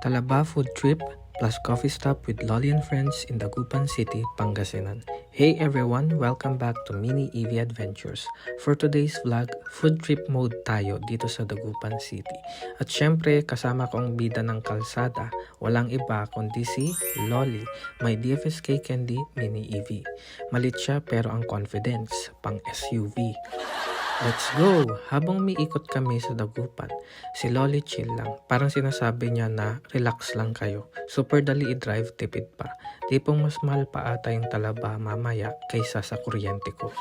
Talaba food trip plus coffee stop with Lolly and friends in Dagupan City, Pangasinan. Hey everyone! Welcome back to Mini EV Adventures. For today's vlog, food trip mode tayo dito sa Dagupan City. At syempre, kasama ko ang bida ng kalsada, walang iba kundi si Lolly, my DFSK Candy Mini EV. Malit siya pero ang confidence, pang SUV. Let's go! Habang umiikot kami sa Dagupan, si Lolly chill lang. Parang sinasabi niya na relax lang kayo. Super dali i-drive, tipid pa. Tipong mas mahal pa ata yung Talaba mamaya kaysa sa kuryente ko.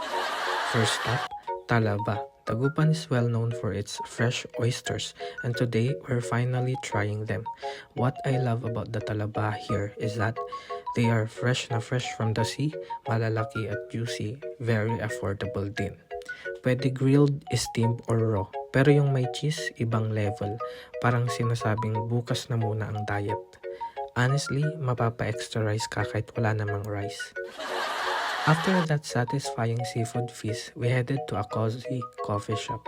First stop, Talaba. Dagupan is well known for its fresh oysters and today we're finally trying them. What I love about the Talaba here is that they are fresh na fresh from the sea, malalaki at juicy, very affordable din. Pwede grilled, steamed, or raw. Pero yung may cheese, ibang level. Parang sinasabing bukas na muna ang diet. Honestly, mapapa-extra rice ka kahit wala namang rice. After that satisfying seafood feast, we headed to a cozy coffee shop.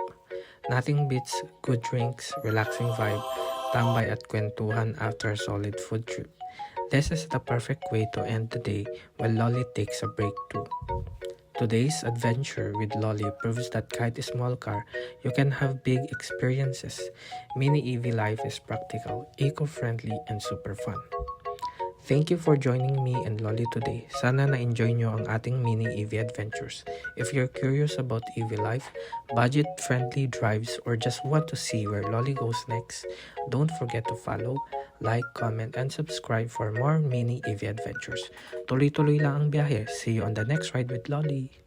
Nothing beats good drinks, relaxing vibe, tambay at kwentuhan after a solid food trip. This is the perfect way to end the day while Lolly takes a break too. Today's adventure with Lolly proves that kahit small car, you can have big experiences. Mini EV life is practical, eco-friendly, and super fun. Thank you for joining me and Lolly today. Sana na-enjoy nyo ang ating mini EV adventures. If you're curious about EV life, budget-friendly drives, or just want to see where Lolly goes next, don't forget to follow, like, comment, and subscribe for more mini EV adventures. Tuloy-tuloy lang ang biyahe. See you on the next ride with Lolly.